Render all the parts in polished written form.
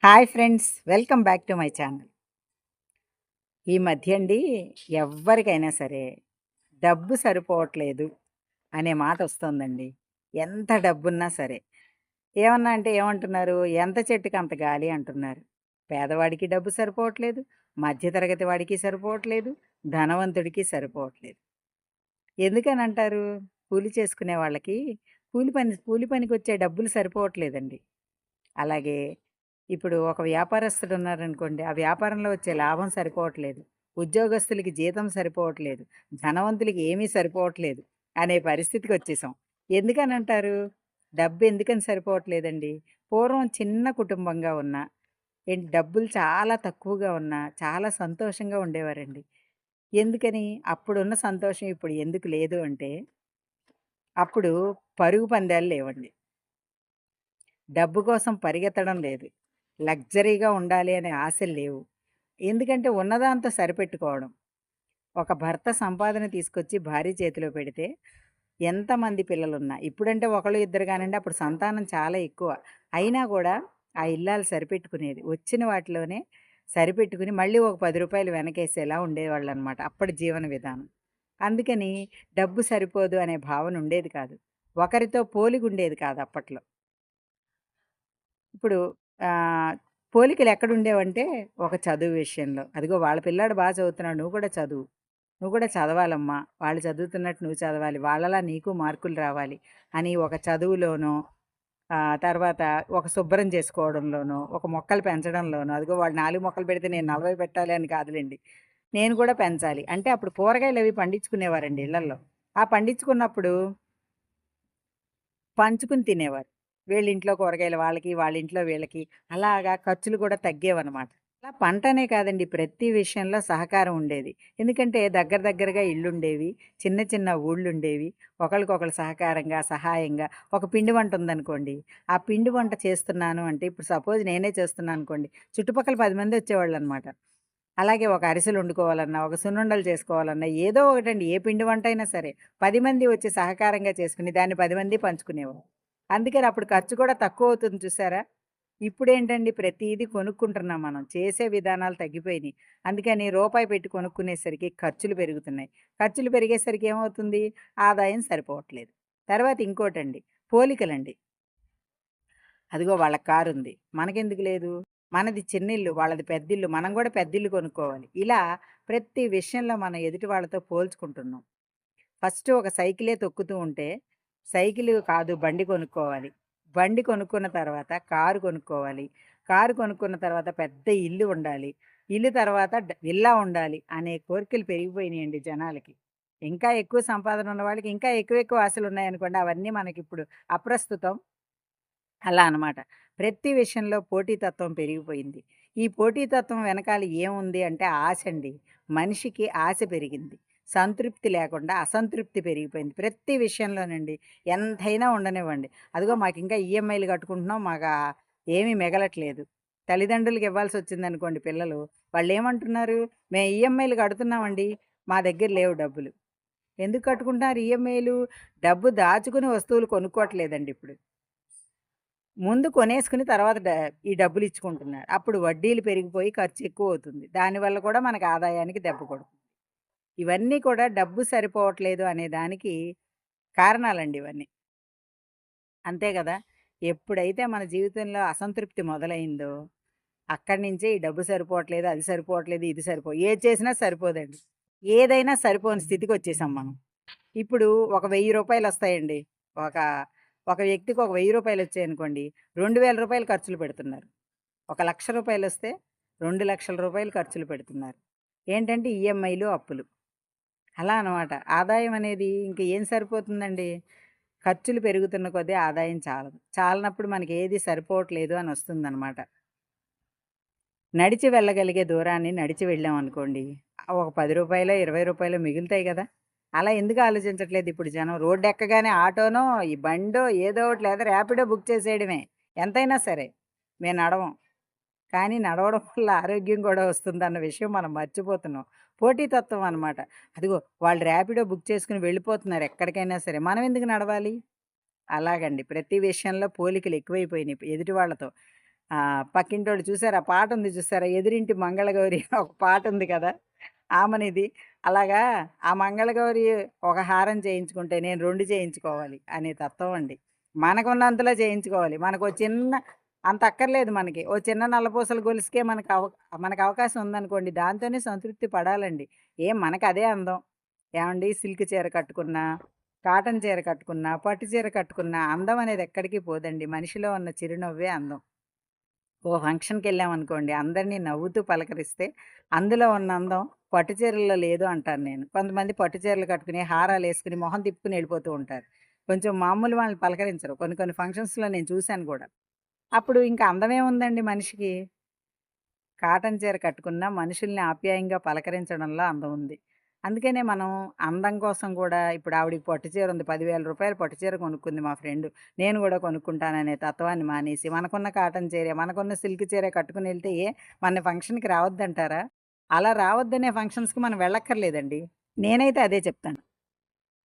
Hi friends, welcome back to my channel. ఈ మధ్య అండి ఎవ్వరికైనా సరే డబ్బు సరిపోవట్లేదు అనే మాట వస్తుందండి. ఎంత డబ్బున్నా సరే. ఏమన్నా అంటే ఏమంటున్నారు? ఎంత చెట్టుకి అంత గాలి అంటున్నారు. పేదవాడికి డబ్బు సరిపోవట్లేదు, మధ్యతరగతి వాడికి సరిపోవట్లేదు, ధనవంతుడికి సరిపోవట్లేదు. ఎందుకనంటారు? కూలి చేసుకునే వాళ్ళకి కూలి పనికొచ్చే డబ్బులు సరిపోవట్లేదండి. అలాగే ఇప్పుడు ఒక వ్యాపారస్తుడు ఉన్నారనుకోండి, ఆ వ్యాపారంలో వచ్చే లాభం సరిపోవట్లేదు. ఉద్యోగస్తులకి జీతం సరిపోవట్లేదు. ధనవంతులకి ఏమీ సరిపోవట్లేదు అనే పరిస్థితికొచ్చేసాం. ఎందుకనంటారు? డబ్బు ఎందుకని సరిపోవట్లేదండి? పూర్వం చిన్న కుటుంబంగా ఉన్నా, డబ్బులు చాలా తక్కువగా ఉన్నా, చాలా సంతోషంగా ఉండేవారండి. ఎందుకని? అప్పుడున్న సంతోషం ఇప్పుడు ఎందుకు లేదు అంటే, అప్పుడు పరుగు పందాలు లేవండి. డబ్బు కోసం పరిగెత్తడం లేదు. లగ్జరీగా ఉండాలి అనే ఆశలు లేవు. ఎందుకంటే ఉన్నదాంతో సరిపెట్టుకోవడం. ఒక భర్త సంపాదన తీసుకొచ్చి భార్య చేతిలో పెడితే ఎంతమంది పిల్లలున్నా ఇప్పుడంటే ఒకళ్ళు ఇద్దరు కానండి, అప్పుడు సంతానం చాలా ఎక్కువ. అయినా కూడా ఆ ఇల్లాలు సరిపెట్టుకునేది. వచ్చిన వాటిలోనే సరిపెట్టుకుని మళ్ళీ ఒక రూ. 10 వెనకేసేలా ఉండేవాళ్ళనమాట అప్పటి జీవన విధానం. అందుకని డబ్బు సరిపోదు అనే భావన ఉండేది కాదు. ఒకరితో పోలిగుండేది కాదు అప్పట్లో. ఇప్పుడు పోలికలెక్కడుండేవంటే, ఒక చదువు విషయంలో. అదిగో వాళ్ళ పిల్లాడు చదువుతున్నాడు, నువ్వు కూడా చదువు. నువ్వు కూడా చదవాలమ్మా. వాళ్ళు చదువుతున్నట్టు నువ్వు చదవాలి. వాళ్ళలా నీకు మార్కులు రావాలి అని ఒక చదువులోనో, తర్వాత ఒక శుభ్రం చేసుకోవడంలోనో, ఒక మొక్కలు పెంచడంలోనో, అదిగో వాళ్ళు 4 మొక్కలు పెడితే నేను 40 పెట్టాలి అని కాదులెండి. నేను కూడా పెంచాలి. అంటే అప్పుడు కూరగాయలవి పండించుకునేవారండి ఇళ్ళల్లో. ఆ పండించుకున్నప్పుడు పంచుకుని తినేవారు. వీళ్ళింట్లో కూరగాయలు వాళ్ళకి, వాళ్ళింట్లో వీళ్ళకి. అలాగా ఖర్చులు కూడా తగ్గేవనమాట. అలా పంటనే కాదండి, ప్రతి విషయంలో సహకారం ఉండేది. ఎందుకంటే దగ్గర దగ్గరగా ఇళ్ళుండేవి. చిన్న చిన్న ఊళ్ళుండేవి. ఒకళ్ళకొకళ్ళు సహకారంగా, సహాయంగా ఒక పిండి వంట ఉందనుకోండి. ఆ పిండి వంట చేస్తున్నాను అంటే ఇప్పుడు సపోజ్ నేనే చేస్తున్నాననుకోండి. చుట్టుపక్కల 10 మంది వచ్చేవాళ్ళనమాట. అలాగే ఒక అరిసెలు వండుకోవాలన్నా, ఒక సున్నుండలు చేసుకోవాలన్నా, ఏదో ఒకటండి, ఏ పిండి వంటైనా సరే 10 మంది వచ్చి సహకారంగా చేసుకుని దాన్ని 10 మంది పంచుకునేవారు. అందుకని అప్పుడు ఖర్చు కూడా తక్కువవుతుంది చూసారా? ఇప్పుడేంటండి ప్రతీదీ కొనుక్కుంటున్నాం మనం. చేసే విధానాలు తగ్గిపోయినియి. అందుకని రూపాయి పెట్టి కొనుక్కునేసరికి ఖర్చులు పెరుగుతున్నాయి. ఖర్చులు పెరిగేసరికి ఏమవుతుంది? ఆదాయం సరిపోవట్లేదు. తర్వాత ఇంకోటండి, పోలికలండి. అదిగో వాళ్ళకి కారుంది. మనకెందుకు లేదు? మనది చిన్నిల్లు, వాళ్ళది పెద్దిల్లు. మనం గూడా పెద్దిల్లు కొనుక్కోవాలి. ఇలా ప్రతి విషయంలో మనం ఎదుటి వాళ్ళతో పోల్చుకుంటున్నాం. ఫస్ట్ ఒక సైకిలే తొక్కుతూ ఉంటే, సైకిలు కాదు బండి కొనుక్కోవాలి. బండి కొనుక్కున్న తర్వాత కారు కొనుక్కోవాలి. కారు కొనుక్కున్న తర్వాత పెద్ద ఇల్లు ఉండాలి. ఇల్లు తర్వాత విల్లా ఉండాలి అనే కోరికలు పెరిగిపోయినాయండి జనాలకి. ఇంకా ఎక్కువ సంపాదన ఉన్న వాళ్ళకి ఇంకా ఎక్కువ ఎక్కువ ఆశలున్నాయనుకోండి, అవన్నీ మనకిప్పుడు అప్రస్తుతం. అలా అనమాట. ప్రతి విషయంలో పోటీతత్వం పెరిగిపోయింది. ఈ పోటీతత్వం వెనకాల ఏముంది అంటే ఆశండి. మనిషికి ఆశ పెరిగింది. సంతృప్తి లేకుండా అసంతృప్తి పెరిగిపోయింది. ప్రతి విషయంలోనండి. ఎంతైనా ఉండనివ్వండి. అదిగో మాకింకా ఈఎంఐలు కట్టుకుంటున్నాం. ఏమీ మిగలట్లేదు. తల్లిదండ్రులకి ఇవ్వాల్సొచ్చిందనుకోండి పిల్లలు, వాళ్ళేమంటున్నారు? "మేము ఈఎంఐలు కడుతున్నామండి. మా దగ్గర లేవు డబ్బులు." ఎందుకు కట్టుకుంటున్నారు ఈఎంఐలు? డబ్బు దాచుకుని వస్తువులు కొనుక్కోవట్లేదండి ఇప్పుడు. ముందు కొనేసుకుని తర్వాత ఈ డబ్బులిచ్చుకుంటున్నారు. అప్పుడు వడ్డీలు పెరిగిపోయి ఖర్చు ఎక్కువవుతుంది. దానివల్ల కూడా మనకు ఆదాయానికి దెబ్బ కొడుతుంది. ఇవన్నీ కూడా డబ్బు సరిపోవట్లేదు అనే దానికి కారణాలండి ఇవన్నీ. అంతే గదా! ఎప్పుడైతే మన జీవితంలో అసంతృప్తి మొదలైందో, అక్కడి నుంచే ఈ డబ్బు సరిపోవట్లేదు, అది సరిపోవట్లేదు, ఇది ఏది చేసినా సరిపోదండి. ఏదైనా సరిపోని స్థితికొచ్చేసాం మనం. ఇప్పుడు ఒక రూ. 1000 వస్తాయండి. ఒక ఒక వ్యక్తికి ఒక రూ. 1000 వచ్చాయనుకోండి, రూ. 2000 ఖర్చులు పెడుతున్నారు. ఒక రూ. 1,00,000 వస్తే రూ. 2,00,000 ఖర్చులు పెడుతున్నారు. ఏంటంటే ఈఎంఐలు, అప్పులు. అలా అనమాట. ఆదాయం అనేది ఇంక ఏం సరిపోతుందండి? ఖర్చులు పెరుగుతున్న కొద్దీ ఆదాయం చాలదు. చాలనప్పుడు మనకి ఏది సరిపోవట్లేదు అని వస్తుందనమాట. నడిచి వెళ్ళగలిగే దూరాన్ని నడిచి వెళ్ళామనుకోండి, ఒక రూ. 10, రూ. 20 మిగులుతాయి గదా! అలా ఎందుకు ఆలోచించట్లేదు ఇప్పుడు జనం? రోడ్డెక్కగానే ఆటోనో, ఈ బండో ఏదో ఒకటి లేదా ర్యాపిడో బుక్ చేసేయడమే. ఎంతైనా సరే. మేము నడవం. కానీ నడవడం వల్ల ఆరోగ్యం కూడా వస్తుందన్న విషయం మనం మర్చిపోతున్నాం. పోటీతత్వం అనమాట. అదిగో వాళ్ళు ర్యాపిడో బుక్ చేసుకొని వెళ్ళిపోతున్నారు ఎక్కడికైనా సరే. మనం ఎందుకు నడవాలి? అలాగండి. ప్రతి విషయంలో పోలికలు ఎక్కువైపోయినాయి ఎదుటి వాళ్ళతో. పక్కింటోళ్ళు చూసారా పాటుంది చూసారా? 'ఎదురింటి మంగళగౌరి' ఒక పాటుంది కదా! ఆమనిది. అలాగా ఆ మంగళగౌరి ఒక హారం చేయించుకుంటే నేను 2 చేయించుకోవాలి అనే తత్వం అండి. మనకున్నంతలో చేయించుకోవాలి. మనకో చిన్న అంత అక్కర్లేదు మనకి. ఓ చిన్న నల్లపూసల గొలుసుకే మనకు అవకాశం ఉందనుకోండి, దాంతోనే సంతృప్తి పడాలండి. మనకదే అందం. ఏవండీ సిల్క్ చీర కట్టుకున్నా, కాటన్ చీర కట్టుకున్నా, పట్టు చీర కట్టుకున్నా అందం అనేది ఎక్కడికి పోదండి. మనిషిలో ఉన్న చిరునవ్వే అందం. ఓ ఫంక్షన్‌కెళ్ళామనుకోండి, అందరిని నవ్వుతూ పలకరిస్తే, అందులో ఉన్న అందం పట్టు చీరల్లో లేదు అంటాను నేను. కొంతమంది పట్టు చీరలు కట్టుకుని, హారాలేసుకుని, మొహం తిప్పుకొని ఎళ్ళిపోతూ ఉంటారు. కొంచెం మామూలు వాళ్ళని పలకరించరు. కొన్ని కొన్ని ఫంక్షన్స్‌లో నేను చూశాను గూడా. అప్పుడు ఇంక అందమేముందండి మనిషికి? కాటన్ చీర కట్టుకున్నా మనుషుల్ని ఆప్యాయంగా పలకరించడంలో అందం ఉంది. అందుకనే మనం అందం కోసం గూడా ఇప్పుడు ఆవిడకి పట్టు చీర ఉంది. రూ. 10,000 పట్టు చీర కొనుక్కుంది మా ఫ్రెండు. నేను గూడా కొనుక్కుంటాననే తత్వాన్ని మానేసి, మనకున్న కాటన్ చీరే, మనకున్న సిల్క్ చీరే కట్టుకొనెళ్తే మన ఫంక్షన్‌కి రావద్దంటారా? అలా రావద్దనే ఫంక్షన్స్‌కి మనం వెళ్ళక్కర్లేదండి. నేనైతే అదే చెప్తాను.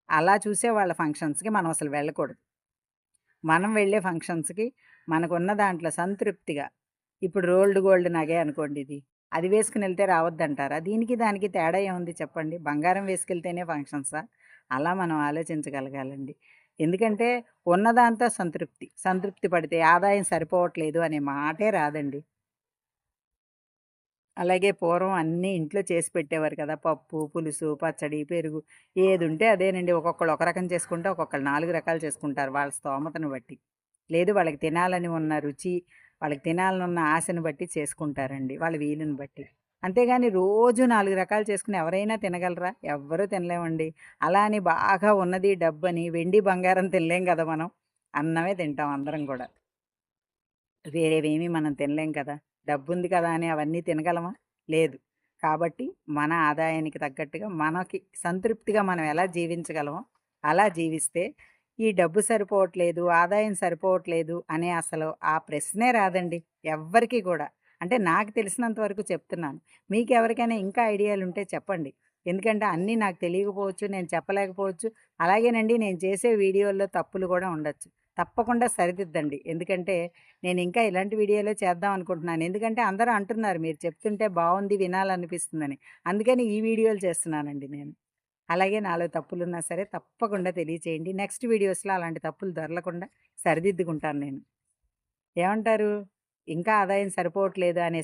అలా చూసేవాళ్ళ ఫంక్షన్స్‌కి మనం అసలు వెళ్ళకూడదు. మనం వెళ్ళే ఫంక్షన్స్‌కి మనకున్న దాంట్లో సంతృప్తిగా ఇప్పుడు రోల్డ్ గోల్డ్ నగే అనుకోండి ఇది. అది వేసుకొనెళ్తే రావద్దంటారా? దీనికి దానికి తేడా ఏముంది చెప్పండి? బంగారం వేసుకెళ్తేనే ఫంక్షన్సా? అలా మనం ఆలోచించగలగాలండి. ఎందుకంటే ఉన్నదాంతో సంతృప్తి. సంతృప్తి పడితే ఆదాయం సరిపోవట్లేదు అనే మాటే రాదండి. అలాగే పూర్వం అన్నీ ఇంట్లో చేసి పెట్టేవారు కదా! పప్పు, పులుసు, పచ్చడి, పెరుగు ఏదుంటే అదేనండి. ఒక్కొక్కళ్ళు ఒక రకం చేసుకుంటే, ఒక్కొక్కళ్ళు 4 రకాలు చేసుకుంటారు వాళ్ళ స్తోమతను బట్టి. లేదు వాళ్ళకి తినాలని ఉన్న రుచి, వాళ్ళకి తినాలనున్న ఆశను బట్టి చేసుకుంటారండి. వాళ్ళ వీలుని బట్టి. అంతేగాని రోజు 4 రకాలు చేసుకొని ఎవరైనా తినగలరా? ఎవ్వరూ తినలేమండి. అలా అని బాగా ఉన్నది డబ్బని వెండి, బంగారం తినలేం గదా మనం. అన్నమే తింటాం అందరం గూడా. వేరేవేమీ మనం తినలేం కదా! డబ్బుంది కదా అని అవన్నీ తినగలమా? లేదు. కాబట్టి మన ఆదాయానికి తగ్గట్టుగా మనకి సంతృప్తిగా మనం ఎలా జీవించగలమో అలా జీవిస్తే ఈ డబ్బు సరిపోవట్లేదు, ఆదాయం సరిపోవట్లేదు అనే అసలు ఆ ప్రశ్నే రాదండి ఎవ్వరికీ కూడా. అంటే నాకు తెలిసినంత వరకు చెప్తున్నాను. మీకెవరికైనా ఇంకా ఐడియాలుంటే చెప్పండి. ఎందుకంటే అన్నీ నాకు తెలియకపోవచ్చు, నేను చెప్పలేకపోవచ్చు. అలాగేనండి నేను చేసే వీడియోల్లో తప్పులు కూడా ఉండొచ్చు. తప్పకుండా సరిదిద్దండి. ఎందుకంటే నేనింకా ఇలాంటి వీడియోలే చేద్దాం అనుకుంటున్నాను. ఎందుకంటే అందరూ అంటున్నారు మీరు చెప్తుంటే బావుంది వినాలనిపిస్తుందని. అందుకని ఈ వీడియోలు చేస్తున్నానండి నేను. అలాగే నాలో తప్పులున్నా సరే తప్పకుండా తెలియచేయండి. నెక్స్ట్ వీడియోస్‌లో అలాంటి తప్పులు దొర్లకుండా సరిదిద్దుకుంటాను నేను. ఏమంటారు? ఇంకా ఆదాయం సరిపోవట్లేదు అనే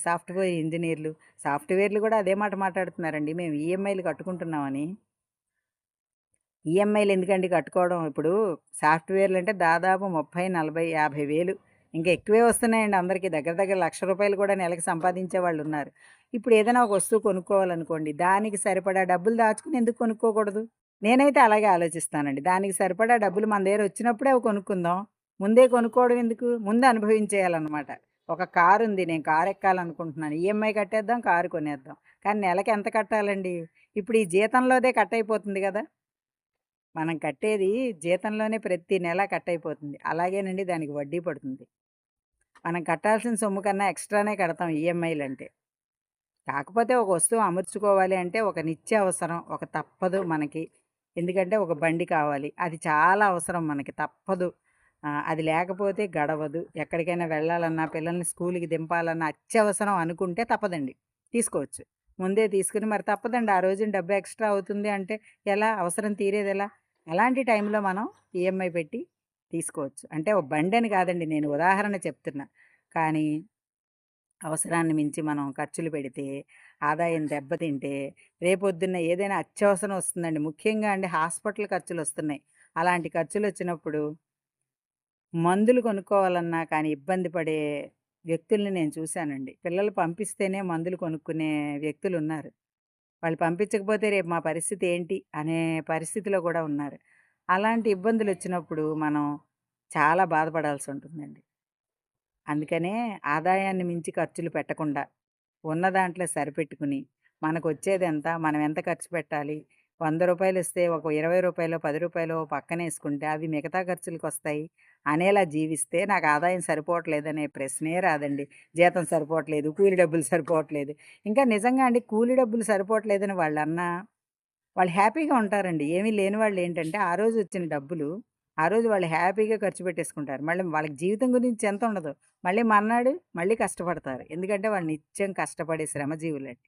సాఫ్ట్‌వేర్లు కూడా అదే మాట మాట్లాడుతున్నారండి. మేము ఈఎంఐలు కట్టుకుంటున్నామని. ఈఎంఐలు ఎందుకండి కట్టుకోవడం? ఇప్పుడు సాఫ్ట్‌వేర్లంటే దాదాపు 30, 40, 50 వేలు ఇంకా ఎక్కువే వస్తున్నాయండి అందరికీ. దగ్గర దగ్గర రూ. 1,00,000 కూడా నెలకి సంపాదించే వాళ్ళున్నారు. ఇప్పుడు ఏదైనా ఒక వస్తువు కొనుక్కోవాలనుకోండి, దానికి సరిపడా డబ్బులు దాచుకుని ఎందుకు కొనుక్కోకూడదు? నేనైతే అలాగే ఆలోచిస్తానండి. దానికి సరిపడా డబ్బులు మన దగ్గర వచ్చినప్పుడే అవి కొనుక్కుందాం. ముందే కొనుక్కోవడం ఎందుకు? ముందు అనుభవించేయాలన్నమాట. ఒక కారుంది. నేను కారెక్కాలనుకుంటున్నాను. ఈఎంఐ కట్టేద్దాం, కారు కొనేద్దాం. కానీ నెలకి ఎంత కట్టాలండి? ఇప్పుడు ఈ జీతంలోదే కట్ అయిపోతుంది గదా! మనం కట్టేది జీతంలోనే ప్రతి నెల కట్ అయిపోతుంది. అలాగేనండి దానికి వడ్డీ పడుతుంది. మనం కట్టాల్సిన సొమ్ము కన్నా ఎక్స్‌ట్రానే కడతాం ఈఎంఐలంటే. కాకపోతే ఒక వస్తువు అమర్చుకోవాలి అంటే ఒక నిత్యావసరం, ఒక తప్పదు మనకి. ఎందుకంటే ఒక బండి కావాలి. అది చాలా అవసరం మనకి తప్పదు. అది లేకపోతే గడవదు. ఎక్కడికైనా వెళ్ళాలన్నా, పిల్లల్ని స్కూలుకి దింపాలన్నా అత్యవసరం అనుకుంటే తప్పదండి. తీసుకోవచ్చు. ముందే తీసుకొని మరి తప్పదండి. ఆ రోజున డబ్బు ఎక్స్‌ట్రా అవుతుంది అంటే ఎలా? అవసరం తీరేదెలా? అలాంటి టైంలో మనం ఈఎంఐ పెట్టి తీసుకోవచ్చు. అంటే ఒక బండని కాదండి నేను ఉదాహరణ చెప్తున్నా. కానీ అవసరాన్ని మించి మనం ఖర్చులు పెడితే, ఆదాయం దెబ్బతింటే, రేపొద్దున్న ఏదైనా అత్యవసరం వస్తుందండి. ముఖ్యంగా అండి హాస్పిటల్ ఖర్చులొస్తున్నాయి. అలాంటి ఖర్చులొచ్చినప్పుడు మందులు కొనుక్కోవాలన్నా కానీ ఇబ్బంది పడే వ్యక్తుల్ని నేను చూశానండి. పిల్లలు పంపిస్తేనే మందులు కొనుక్కునే వ్యక్తులున్నారు. వాళ్ళు పంపించకపోతే రేపు మా పరిస్థితి ఏంటి అనే పరిస్థితిలో కూడా ఉన్నారు. అలాంటి ఇబ్బందులొచ్చినప్పుడు మనం చాలా బాధపడాల్సుంటుందండి. అందుకనే ఆదాయాన్ని మించి ఖర్చులు పెట్టకుండా, ఉన్న దాంట్లో సరిపెట్టుకుని, మనకొచ్చేదెంత? మనం ఎంత ఖర్చు పెట్టాలి? రూ. 100 ఇస్తే ఒక రూ. 20, రూ. 10 పక్కనేసుకుంటే అవి మిగతా ఖర్చులకొస్తాయి అనేలా జీవిస్తే నాకు ఆదాయం సరిపోవట్లేదనే ప్రశ్నే రాదండి. జీతం సరిపోవట్లేదు, కూలి డబ్బులు సరిపోవట్లేదు. ఇంకా నిజంగా అండి కూలి డబ్బులు సరిపోవట్లేదని వాళ్ళన్నా, వాళ్ళు హ్యాపీగా ఉంటారండి. ఏమీ లేని వాళ్ళేంటంటే, ఆ రోజు వచ్చిన డబ్బులు ఆ రోజు వాళ్ళు హ్యాపీగా ఖర్చు పెట్టేసుకుంటారు. మళ్ళీ వాళ్ళకి జీవితం గురించి చింతుండదు. మళ్ళీ మర్నాడు మళ్ళీ కష్టపడతారు. ఎందుకంటే వాళ్ళు నిత్యం కష్టపడే శ్రమజీవులండి.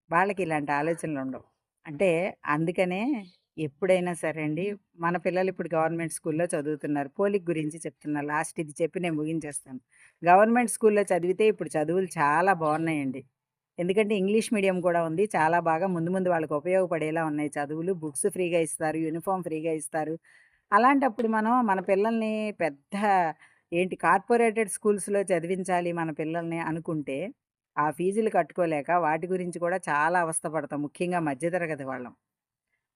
వాళ్ళకి ఇలాంటి ఆలోచనలుండవు. అంటే అందుకనే ఎప్పుడైనా సరే అండి, మన పిల్లలు ఇప్పుడు గవర్నమెంట్ స్కూల్‌లో చదువుతున్నారు. పోలిక గురించి చెప్తున్నా. లాస్ట్ ఇది చెప్పి నేను ముగించేస్తాను. గవర్నమెంట్ స్కూల్‌లో చదివితే ఇప్పుడు చదువులు చాలా బావున్నాయండి. ఎందుకంటే ఇంగ్లీష్ మీడియం కూడా ఉంది. చాలా బాగా ముందు ముందు వాళ్ళకి ఉపయోగపడేలా ఉన్నాయి చదువులు. బుక్స్ ఫ్రీగా ఇస్తారు. యూనిఫార్మ్ ఫ్రీగా ఇస్తారు. అలాంటప్పుడు మనం మన పిల్లల్ని పెద్ద కార్పొరేటెడ్ స్కూల్స్‌లో చదివించాలి మన పిల్లల్ని అనుకుంటే, ఆ ఫీజులు కట్టుకోలేక వాటి గురించి కూడా చాలా అవస్థ పడతాం. ముఖ్యంగా మధ్య తరగతి వాళ్ళం.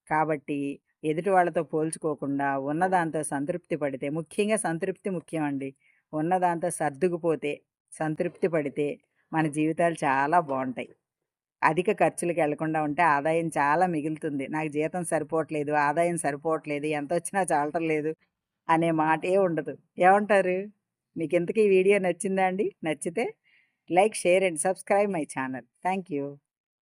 కాబట్టి ఎదుటి వాళ్ళతో పోల్చుకోకుండా ఉన్నదాంతో సంతృప్తి పడితే ముఖ్యంగా సంతృప్తి ముఖ్యమండి. ఉన్నదాంతో సర్దుకుపోతే, సంతృప్తి పడితే మన జీవితాలు చాలా బావుంటాయి. అధిక ఖర్చులకెళ్ళకుండా ఉంటే ఆదాయం చాలా మిగులుతుంది. నాకు జీతం సరిపోవట్లేదు, ఆదాయం సరిపోవట్లేదు, ఎంతొచ్చినా చాలటం లేదు అనే మాటే ఉండదు. ఏమంటారు? మీకింతకీ ఈ వీడియో నచ్చిందా అండి? నచ్చితే like, share and subscribe my channel. Thank you.